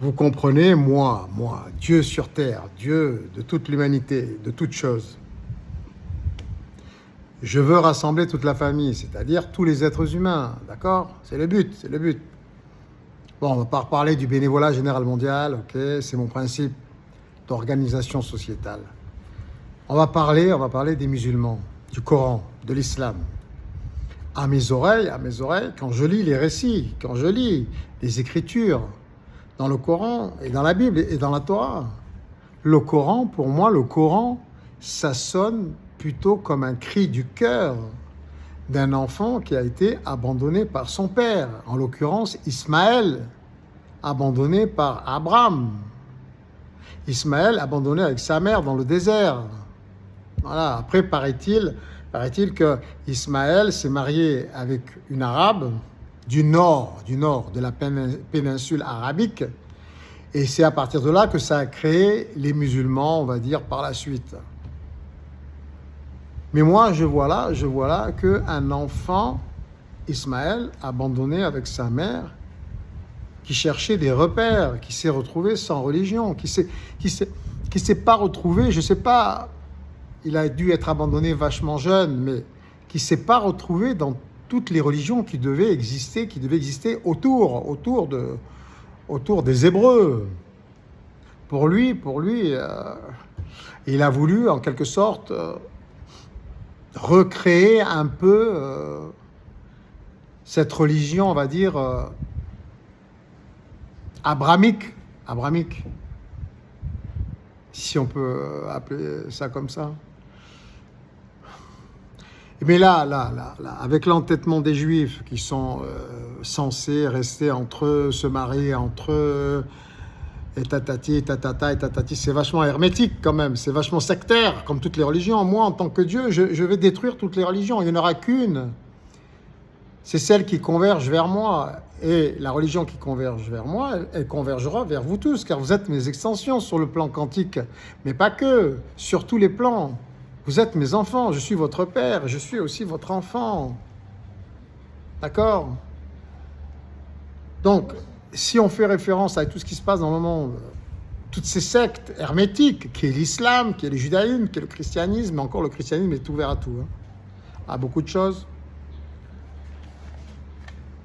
Vous comprenez, moi, Dieu sur terre, Dieu de toute l'humanité, de toutes choses. Je veux rassembler toute la famille, c'est-à-dire tous les êtres humains, d'accord? C'est le but, c'est le but. Bon, on va pas reparler du bénévolat général mondial, ok? C'est mon principe d'organisation sociétale. On va parler des musulmans, du Coran, de l'islam. À mes oreilles, quand je lis les récits, quand je lis les écritures dans le Coran et dans la Bible et dans la Torah, le Coran, pour moi, le Coran, ça sonne plutôt comme un cri du cœur d'un enfant qui a été abandonné par son père, en l'occurrence Ismaël, abandonné par Abraham. Ismaël abandonné avec sa mère dans le désert. Voilà. Après, paraît-il que Ismaël s'est marié avec une arabe du nord de la péninsule arabique, et c'est à partir de là que ça a créé les musulmans, on va dire, par la suite. Mais moi, je vois là qu'un enfant, Ismaël, abandonné avec sa mère, qui cherchait des repères, qui s'est retrouvé sans religion, qui s'est pas retrouvé, je sais pas, il a dû être abandonné vachement jeune, mais qui s'est pas retrouvé dans toutes les religions qui devaient exister autour des Hébreux. Pour lui, il a voulu, en quelque sorte, recréer un peu cette religion, on va dire, abrahamique, si on peut appeler ça comme ça. Mais là, avec l'entêtement des Juifs qui sont censés rester entre eux, se marier entre eux, et tatati, c'est vachement hermétique quand même, c'est vachement sectaire, comme toutes les religions. Moi, en tant que Dieu, je vais détruire toutes les religions, il n'y en aura qu'une. C'est celle qui converge vers moi. Et la religion qui converge vers moi, elle convergera vers vous tous, car vous êtes mes extensions sur le plan quantique, mais pas que, sur tous les plans. Vous êtes mes enfants, je suis votre père, je suis aussi votre enfant. D'accord? Donc, si on fait référence à tout ce qui se passe dans le monde, toutes ces sectes hermétiques, qui est l'islam, qui est le judaïsme, qui est le christianisme, mais encore le christianisme est ouvert à tout, à beaucoup de choses.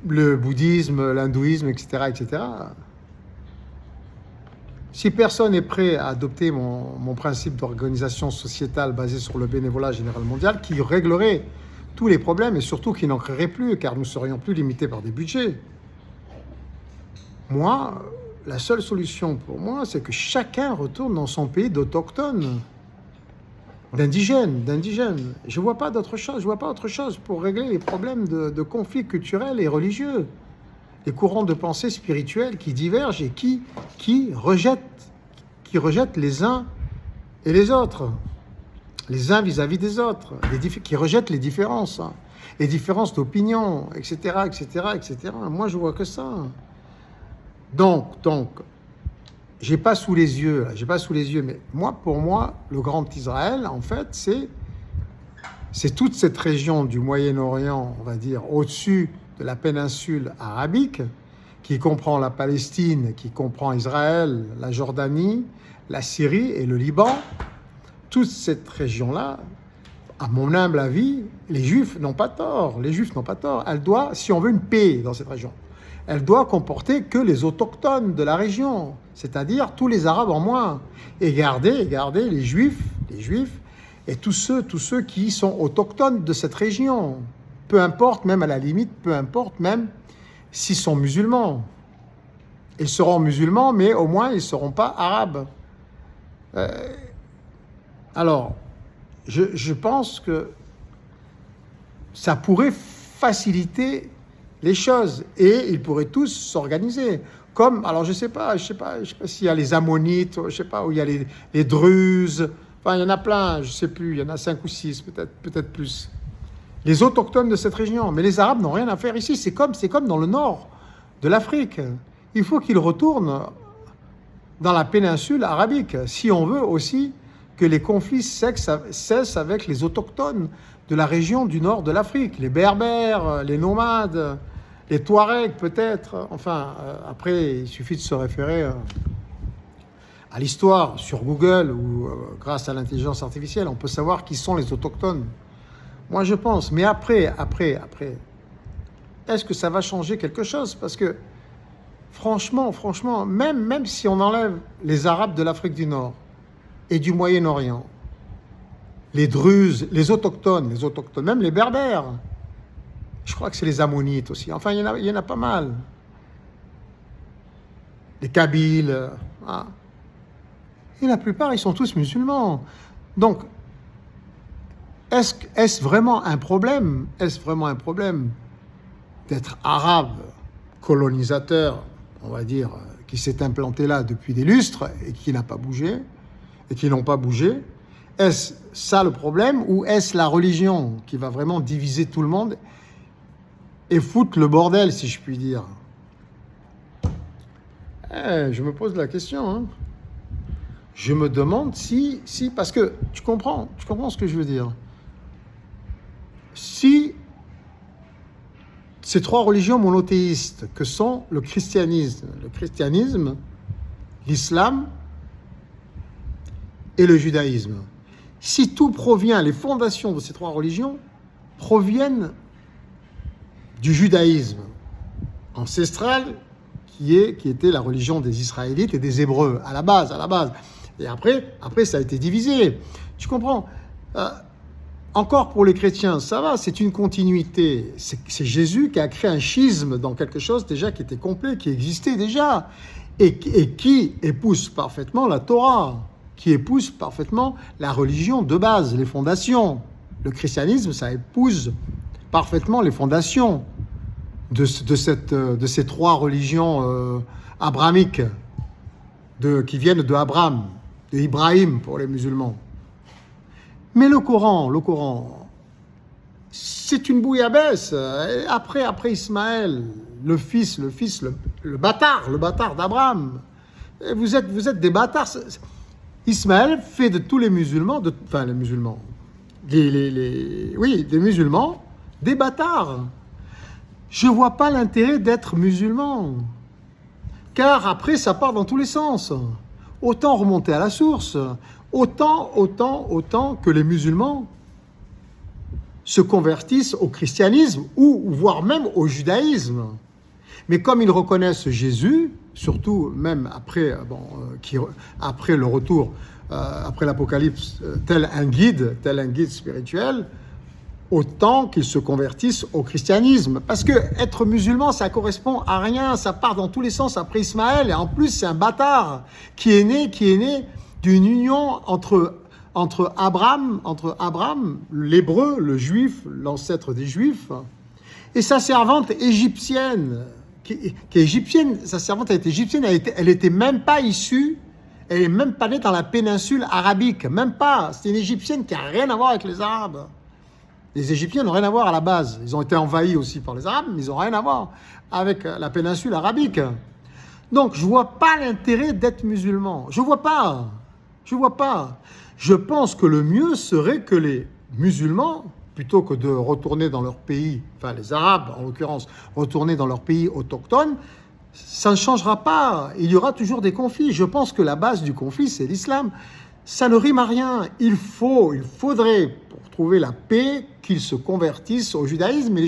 Le bouddhisme, l'hindouisme, etc. Si personne n'est prêt à adopter mon principe d'organisation sociétale basé sur le bénévolat général mondial, qui réglerait tous les problèmes et surtout qui n'en créerait plus, car nous serions plus limités par des budgets. Moi, la seule solution pour moi, c'est que chacun retourne dans son pays d'autochtone, d'indigène. Je vois pas autre chose pour régler les problèmes de conflits culturels et religieux. Les courants de pensée spirituels qui divergent et qui rejettent les uns et les autres, les uns vis-à-vis des autres, qui rejettent les différences d'opinion, etc. Moi, je vois que ça. Donc, j'ai pas sous les yeux, mais pour moi, le Grand Israël, en fait, c'est toute cette région du Moyen-Orient, on va dire, au-dessus de la péninsule arabique, qui comprend la Palestine, qui comprend Israël, la Jordanie, la Syrie et le Liban. Toute cette région-là, à mon humble avis, les Juifs n'ont pas tort. Elle doit, si on veut une paix dans cette région, elle doit comporter que les autochtones de la région, c'est-à-dire tous les Arabes en moins, et garder les Juifs et tous ceux qui sont autochtones de cette région. Peu importe, même s'ils sont musulmans. Ils seront musulmans, mais au moins, ils ne seront pas arabes. Alors, je pense que ça pourrait faciliter les choses et ils pourraient tous s'organiser. Comme, alors je sais pas s'il y a les Ammonites, je sais pas, où il y a les Druzes, enfin, il y en a plein, je sais plus, il y en a 5 ou 6, peut-être plus. Les autochtones de cette région. Mais les Arabes n'ont rien à faire ici. C'est comme dans le nord de l'Afrique. Il faut qu'ils retournent dans la péninsule arabique, si on veut aussi que les conflits cessent avec les autochtones de la région du nord de l'Afrique, les Berbères, les nomades, Les Touaregs, peut-être. Enfin, après, il suffit de se référer à l'histoire sur Google ou grâce à l'intelligence artificielle. On peut savoir qui sont les autochtones. Moi, je pense. Mais après, est-ce que ça va changer quelque chose? Parce que, franchement, même si on enlève les Arabes de l'Afrique du Nord et du Moyen-Orient, les Druzes, les autochtones, même les Berbères, je crois que c'est les Ammonites aussi. Enfin, il y en a pas mal. Les Kabyles. Hein. Et la plupart, ils sont tous musulmans. Donc, est-ce vraiment un problème? Est-ce vraiment un problème d'être arabe, colonisateur, on va dire, qui s'est implanté là depuis des lustres et qui n'a pas bougé, et qui n'ont pas bougé? Est-ce ça le problème ou est-ce la religion qui va vraiment diviser tout le monde et foutre le bordel, si je puis dire? Je me pose la question. Hein. Je me demande si, parce que tu comprends ce que je veux dire. Si ces trois religions monothéistes que sont le christianisme, l'islam et le judaïsme, si tout provient, les fondations de ces trois religions proviennent du judaïsme ancestral qui était la religion des Israélites et des Hébreux, à la base. Et après ça a été divisé. Tu comprends? Encore pour les chrétiens, ça va, c'est une continuité. C'est Jésus qui a créé un schisme dans quelque chose déjà qui était complet, qui existait déjà, et qui épouse parfaitement la Torah, qui épouse parfaitement la religion de base, les fondations. Le christianisme, ça épouse parfaitement les fondations de ces trois religions abrahamiques qui viennent de Abraham, de Ibrahim pour les musulmans. Mais le Coran, c'est une bouillabaisse. Après Ismaël, le bâtard d'Abraham. Vous êtes des bâtards. Ismaël fait de tous les musulmans, des musulmans, des bâtards. Je ne vois pas l'intérêt d'être musulman. Car après, ça part dans tous les sens. Autant remonter à la source. Autant que les musulmans se convertissent au christianisme ou voire même au judaïsme. Mais comme ils reconnaissent Jésus, surtout même après le retour, après l'Apocalypse, tel un guide spirituel, autant qu'ils se convertissent au christianisme. Parce que être musulman, ça correspond à rien, ça part dans tous les sens après Ismaël, et en plus c'est un bâtard qui est né d'une union entre Abraham, l'hébreu, le juif, l'ancêtre des juifs, et sa servante égyptienne, qui est égyptienne. Sa servante est égyptienne, elle était même pas issue, elle est même pas née dans la péninsule arabique, même pas. C'est une égyptienne qui a rien à voir avec les Arabes. Les Égyptiens n'ont rien à voir à la base. Ils ont été envahis aussi par les Arabes, mais ils n'ont rien à voir avec la péninsule arabique. Donc, je ne vois pas l'intérêt d'être musulman. Je vois pas. Je pense que le mieux serait que les musulmans, plutôt que de retourner dans leur pays, enfin les Arabes en l'occurrence, retourner dans leur pays autochtone, ça ne changera pas. Il y aura toujours des conflits. Je pense que la base du conflit, c'est l'islam. Ça ne rime à rien. Il faudrait, pour trouver la paix, qu'ils se convertissent au judaïsme. Mais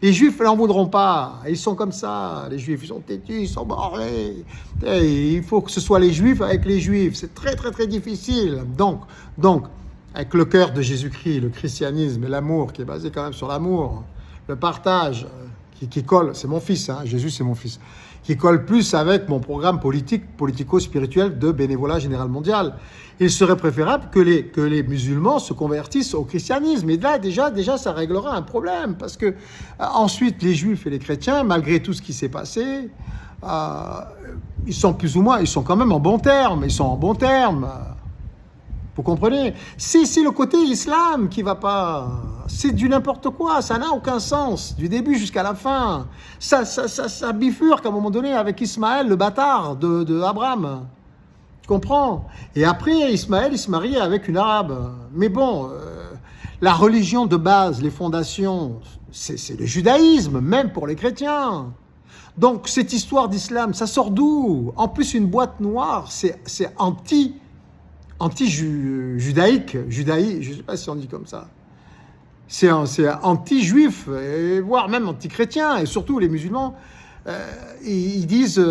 les juifs n'en voudront pas. Ils sont comme ça. Les juifs, ils sont têtus, ils sont borrés. Et il faut que ce soit les juifs avec les juifs. C'est très, très, très difficile. Donc, avec le cœur de Jésus-Christ, le christianisme et l'amour, qui est basé quand même sur l'amour, le partage, qui colle, c'est mon fils, hein, Jésus c'est mon fils, qui colle plus avec mon programme politico-spirituel de bénévolat général mondial. Il serait préférable que les musulmans se convertissent au christianisme. Et là, déjà, ça réglera un problème. Parce que ensuite, les juifs et les chrétiens, malgré tout ce qui s'est passé, ils sont quand même en bons termes. Vous comprenez? C'est le côté islam qui va pas. C'est du n'importe quoi, ça n'a aucun sens, du début jusqu'à la fin. Ça bifurque à un moment donné avec Ismaël, le bâtard de Abraham. Tu comprends? Et après, Ismaël, il se marie avec une arabe. Mais bon, La religion de base, les fondations, c'est le judaïsme, même pour les chrétiens. Donc, cette histoire d'islam, ça sort d'où? En plus, une boîte noire, c'est anti-judaïque, je ne sais pas si on dit comme ça. C'est anti-juif, voire même anti-chrétien, et surtout les musulmans, ils disent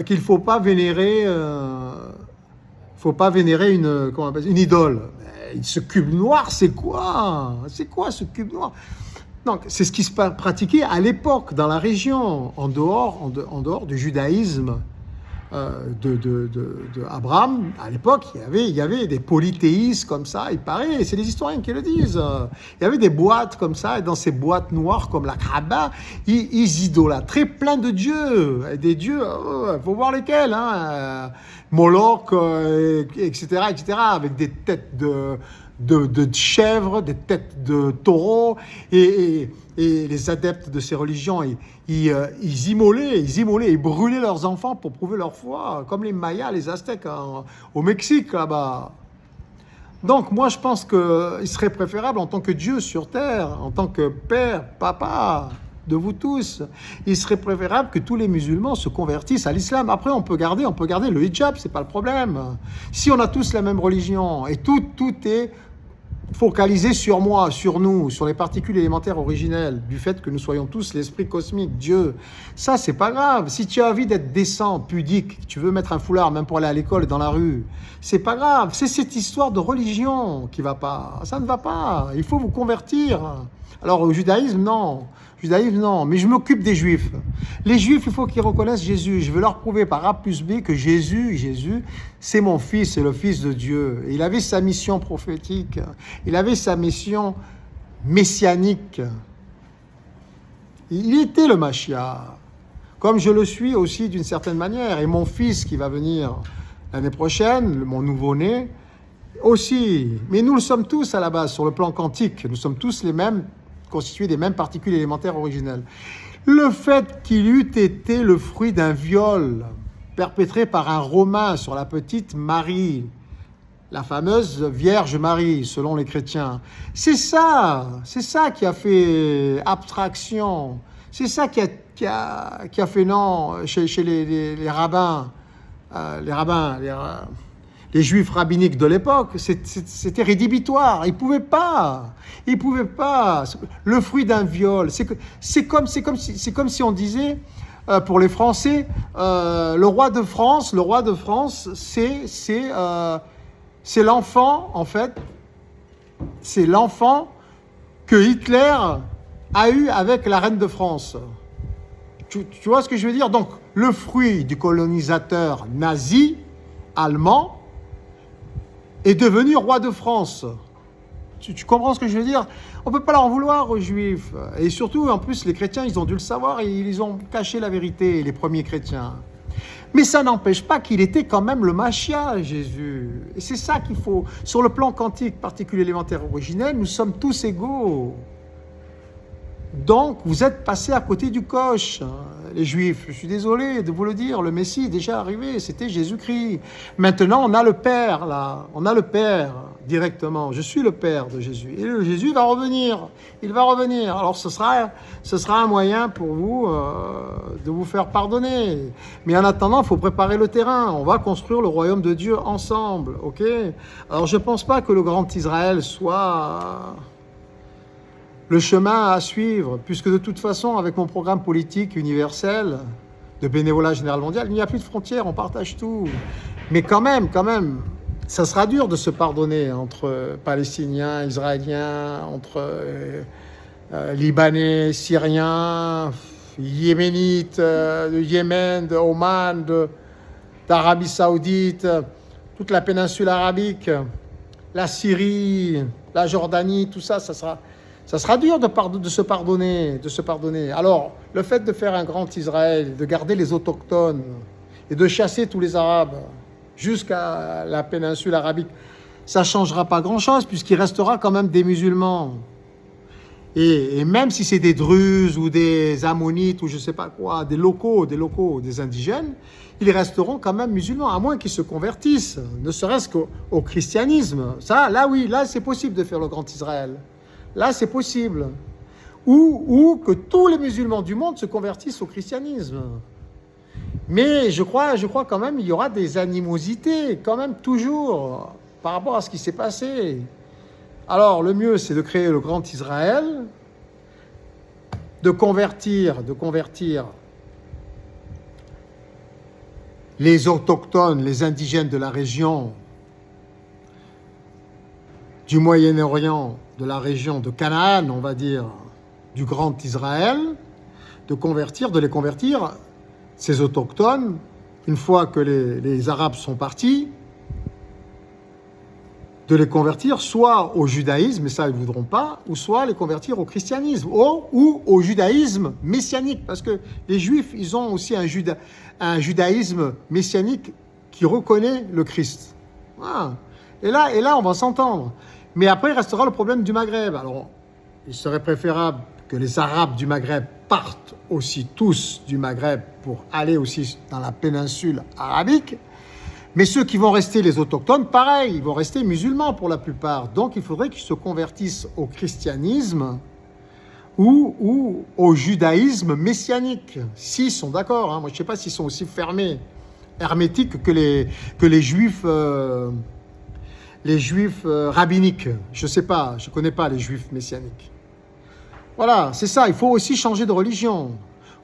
qu'il ne faut pas vénérer, une idole. Mais ce cube noir, c'est quoi? C'est quoi ce cube noir? Donc, c'est ce qui se pratiquait à l'époque dans la région, en dehors du judaïsme de Abraham. À l'époque, il y avait des polythéistes comme ça, il paraît, et c'est les historiens qui le disent. Il y avait des boîtes comme ça, et dans ces boîtes noires comme la Kaaba, ils idolâtraient plein de dieux, et des dieux, il faut voir lesquels, hein, Moloch, etc., avec des têtes de chèvres, des têtes de taureaux, et les adeptes de ces religions, ils immolaient, ils brûlaient leurs enfants pour prouver leur foi, comme les Mayas, les Aztèques au Mexique, là-bas. Donc moi je pense qu'il serait préférable en tant que Dieu sur terre, en tant que Père, Papa de vous tous, il serait préférable que tous les musulmans se convertissent à l'islam. Après on peut garder le hijab, c'est pas le problème. Si on a tous la même religion et tout est focalisé sur moi, sur nous, sur les particules élémentaires originelles, du fait que nous soyons tous l'esprit cosmique, Dieu, ça c'est pas grave. Si tu as envie d'être décent, pudique, tu veux mettre un foulard même pour aller à l'école et dans la rue, c'est pas grave. C'est cette histoire de religion qui va pas. Ça ne va pas. Il faut vous convertir. Alors au judaïsme, non. Mais je m'occupe des Juifs. Les Juifs, il faut qu'ils reconnaissent Jésus. Je veux leur prouver par A plus B que Jésus, c'est mon fils, c'est le fils de Dieu. Et il avait sa mission prophétique. Il avait sa mission messianique. Il était le Mashiach. Comme je le suis aussi d'une certaine manière. Et mon fils qui va venir l'année prochaine, mon nouveau-né, aussi. Mais nous le sommes tous à la base, sur le plan quantique. Nous sommes tous les mêmes, constitués des mêmes particules élémentaires originelles. Le fait qu'il eût été le fruit d'un viol perpétré par un Romain sur la petite Marie, la fameuse Vierge Marie, selon les chrétiens, c'est ça qui a fait abstraction, c'est ça qui a fait non chez les rabbins, les juifs rabbiniques de l'époque, c'était rédhibitoire. Ils pouvaient pas. Le fruit d'un viol, c'est comme si on disait pour les Français, le roi de France, c'est l'enfant en fait, c'est l'enfant que Hitler a eu avec la reine de France. Tu vois ce que je veux dire? Donc le fruit du colonisateur nazi allemand est devenu roi de France. Tu comprends ce que je veux dire? On ne peut pas leur en vouloir aux Juifs. Et surtout, en plus, les chrétiens, ils ont dû le savoir et ils ont caché la vérité, les premiers chrétiens. Mais ça n'empêche pas qu'il était quand même le Mashiach, Jésus. Et c'est ça qu'il faut. Sur le plan quantique, particule élémentaire originelle, nous sommes tous égaux. Donc, vous êtes passés à côté du coche, les Juifs. Je suis désolé de vous le dire, le Messie est déjà arrivé, c'était Jésus-Christ. Maintenant, on a le Père, là. On a le Père, directement. Je suis le Père de Jésus. Et le Jésus va revenir. Il va revenir. Alors, ce sera un moyen pour vous de vous faire pardonner. Mais en attendant, il faut préparer le terrain. On va construire le royaume de Dieu ensemble, ok? Alors, je ne pense pas que le grand Israël soit le chemin à suivre, puisque de toute façon, avec mon programme politique universel de bénévolat général mondial, il n'y a plus de frontières, on partage tout. Mais quand même, ça sera dur de se pardonner entre Palestiniens, Israéliens, entre Libanais, Syriens, Yéménites, de Yémen, de Oman, d'Arabie Saoudite, toute la péninsule arabique, la Syrie, la Jordanie, tout ça, ça sera dur de se pardonner. Alors, le fait de faire un grand Israël, de garder les autochtones et de chasser tous les Arabes jusqu'à la péninsule arabique, ça ne changera pas grand-chose puisqu'il restera quand même des musulmans. Et même si c'est des Druzes ou des Ammonites ou je ne sais pas quoi, des locaux, des indigènes, ils resteront quand même musulmans, à moins qu'ils se convertissent, ne serait-ce qu'au christianisme. Ça, là oui, là c'est possible de faire le grand Israël. Là c'est possible. Ou que tous les musulmans du monde se convertissent au christianisme. Mais je crois quand même il y aura des animosités, quand même toujours, par rapport à ce qui s'est passé. Alors le mieux c'est de créer le grand Israël, de convertir les autochtones, les indigènes de la région du Moyen-Orient, de la région de Canaan, on va dire, du grand Israël, de les convertir, ces autochtones, une fois que les Arabes sont partis, de les convertir soit au judaïsme, mais ça ils ne voudront pas, ou soit les convertir au christianisme, ou au judaïsme messianique, parce que les Juifs, ils ont aussi un judaïsme messianique qui reconnaît le Christ. Voilà. Et là, on va s'entendre. Mais après, il restera le problème du Maghreb. Alors, il serait préférable que les Arabes du Maghreb partent aussi tous du Maghreb pour aller aussi dans la péninsule arabique. Mais ceux qui vont rester, les autochtones, pareil, ils vont rester musulmans pour la plupart. Donc, il faudrait qu'ils se convertissent au christianisme ou au judaïsme messianique. S'ils sont d'accord, hein. Moi, je ne sais pas s'ils sont aussi fermés, hermétiques que les juifs rabbiniques. Je ne sais pas, je ne connais pas les juifs messianiques. Voilà, c'est ça, il faut aussi changer de religion.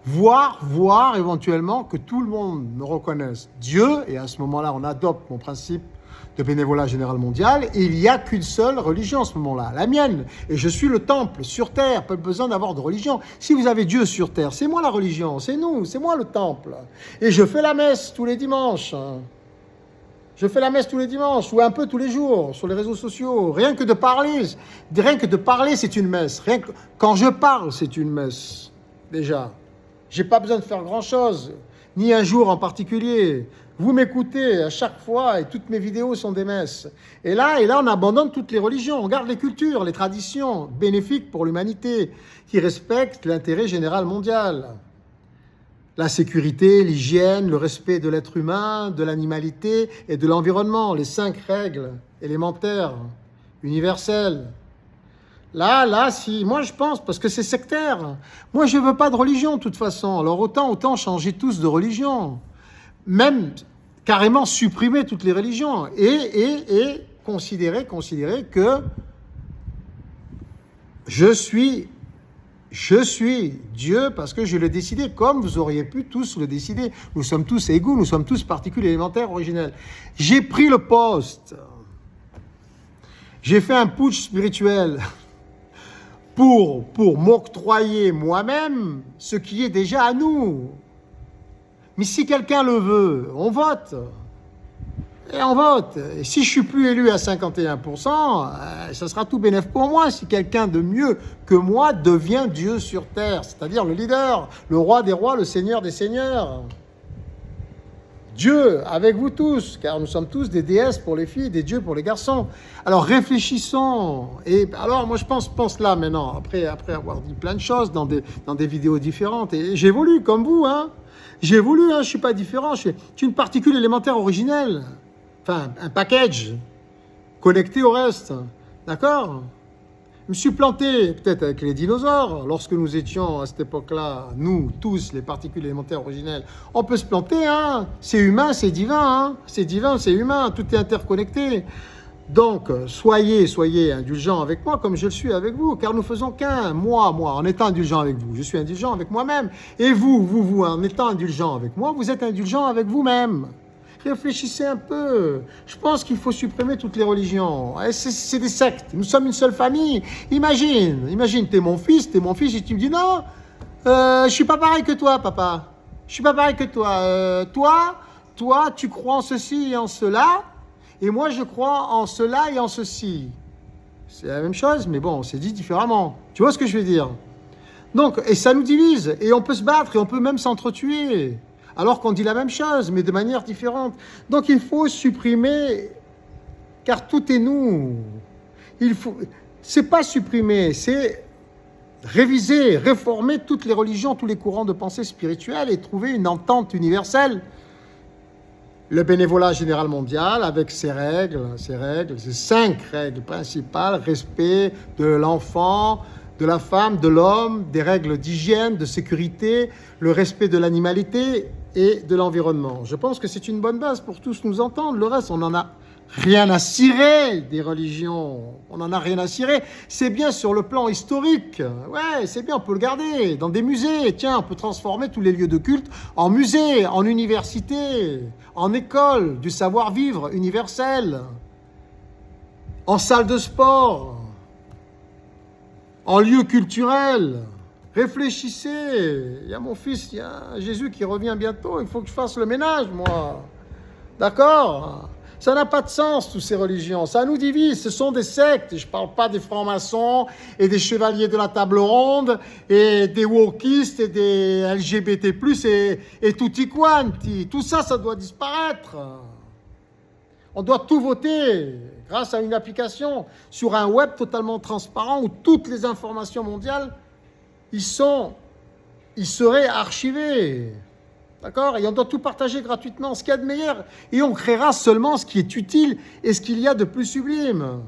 Voir éventuellement que tout le monde me reconnaisse Dieu, et à ce moment-là, on adopte mon principe de bénévolat général mondial, et il n'y a qu'une seule religion à ce moment-là, la mienne. Et je suis le temple sur terre, pas besoin d'avoir de religion. Si vous avez Dieu sur terre, c'est moi la religion, c'est nous, c'est moi le temple. Et je fais la messe tous les dimanches. Je fais la messe tous les dimanches, ou un peu tous les jours, sur les réseaux sociaux. Rien que de parler, c'est une messe. Quand je parle, c'est une messe, déjà. J'ai pas besoin de faire grand-chose, ni un jour en particulier. Vous m'écoutez à chaque fois et toutes mes vidéos sont des messes. Et là, on abandonne toutes les religions. On garde les cultures, les traditions bénéfiques pour l'humanité, qui respectent l'intérêt général mondial. La sécurité, l'hygiène, le respect de l'être humain, de l'animalité et de l'environnement. Les 5 règles élémentaires, universelles. Là, si, moi je pense, parce que c'est sectaire. Moi je veux pas de religion de toute façon. Alors autant changer tous de religion. Même carrément supprimer toutes les religions. Et considérer que je suis Dieu parce que je l'ai décidé, comme vous auriez pu tous le décider. Nous sommes tous égaux, nous sommes tous particules élémentaires originelles. J'ai pris le poste. J'ai fait un putsch spirituel. Pour m'octroyer moi-même ce qui est déjà à nous. Mais si quelqu'un le veut, on vote. Et on vote. Et si je ne suis plus élu à 51%, ça sera tout bénef pour moi si quelqu'un de mieux que moi devient Dieu sur terre, c'est-à-dire le leader, le roi des rois, le seigneur des seigneurs. Dieu avec vous tous, car nous sommes tous des déesses pour les filles, des dieux pour les garçons. Alors réfléchissons. Et alors moi je pense là maintenant, après avoir dit plein de choses dans des vidéos différentes. Et j'évolue comme vous, hein. J'évolue, hein, je ne suis pas différent. Je suis une particule élémentaire originelle. Enfin, un package connecté au reste. D'accord ? Je me suis planté peut-être avec les dinosaures, lorsque nous étions à cette époque-là, nous, tous, les particules élémentaires originelles. On peut se planter, hein. C'est humain, c'est divin, hein. C'est divin, c'est humain, tout est interconnecté. Donc, soyez indulgents avec moi comme je le suis avec vous, car nous faisons qu'un. Moi, en étant indulgent avec vous, je suis indulgent avec moi-même. Et vous, en étant indulgent avec moi, vous êtes indulgent avec vous-même. Réfléchissez un peu. Je pense qu'il faut supprimer toutes les religions. C'est des sectes. Nous sommes une seule famille. Imagine, t'es mon fils et tu me dis non, je suis pas pareil que toi, papa. Je suis pas pareil que toi. Toi, tu crois en ceci et en cela, et moi, je crois en cela et en ceci. C'est la même chose, mais bon, c'est dit différemment. Tu vois ce que je veux dire? Donc, et ça nous divise, et on peut se battre, et on peut même s'entretuer. Alors qu'on dit la même chose, mais de manière différente. Donc il faut supprimer, car tout est nous. C'est pas supprimer, c'est réviser, réformer toutes les religions, tous les courants de pensée spirituelle et trouver une entente universelle. Le bénévolat général mondial avec ses ses 5 règles principales, respect de l'enfant, de la femme, de l'homme, des règles d'hygiène, de sécurité, le respect de l'animalité et de l'environnement. Je pense que c'est une bonne base pour tous nous entendre. Le reste, on n'en a rien à cirer des religions. On n'en a rien à cirer. C'est bien sur le plan historique. Ouais, c'est bien, on peut le garder dans des musées. Tiens, on peut transformer tous les lieux de culte en musées, en universités, en écoles du savoir-vivre universel, en salles de sport, en lieux culturels. Réfléchissez. Il y a mon fils, il y a Jésus qui revient bientôt. Il faut que je fasse le ménage, moi. D'accord ? Ça n'a pas de sens, toutes ces religions. Ça nous divise. Ce sont des sectes. Je ne parle pas des francs-maçons et des chevaliers de la table ronde et des wokistes et des LGBT+, et tutti quanti. Tout ça, ça doit disparaître. On doit tout voter grâce à une application sur un web totalement transparent où toutes les informations mondiales, ils seraient archivés. D'accord ? Et on doit tout partager gratuitement, ce qu'il y a de meilleur. Et on créera seulement ce qui est utile et ce qu'il y a de plus sublime.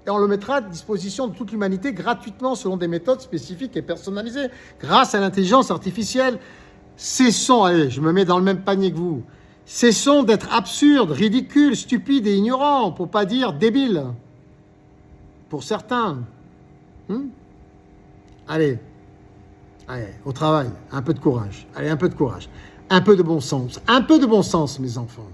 Et on le mettra à disposition de toute l'humanité gratuitement selon des méthodes spécifiques et personnalisées grâce à l'intelligence artificielle. Cessons, allez, je me mets dans le même panier que vous. Cessons d'être absurdes, ridicules, stupides et ignorants, pour pas dire débiles. Pour certains. Allez, au travail, un peu de courage. Allez, un peu de courage. Un peu de bon sens. Un peu de bon sens, mes enfants.